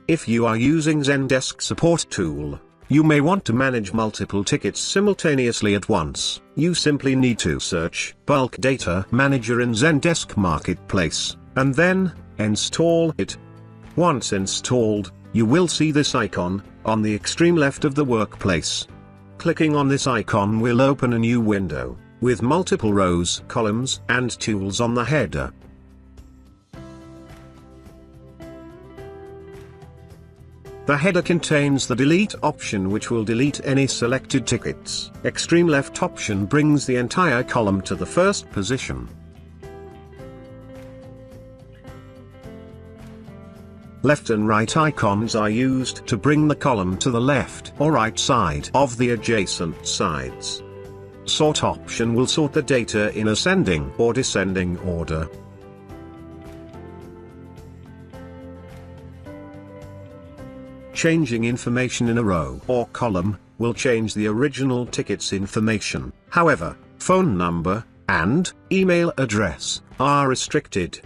If you are using Zendesk Support tool, you may want to manage multiple tickets simultaneously at once. You simply need to search Bulk Data Manager in Zendesk Marketplace, and then install it. Once installed, you will see this icon on the extreme left of the workplace. Clicking on this icon will open a new window with multiple rows, columns, and tools on the header. The header contains the delete option, which will delete any selected tickets. Extreme left option brings the entire column to the first position. Left and right icons are used to bring the column to the left or right side of the adjacent sides. Sort option will sort the data in ascending or descending order. Changing information in a row or column will change the original ticket's information. However, phone number and email address are restricted.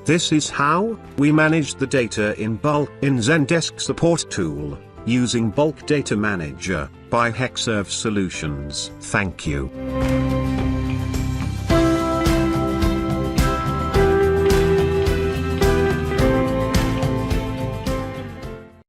This is how we manage the data in bulk in Zendesk Support tool, using Bulk Data Manager by Hexserve Solutions. Thank you.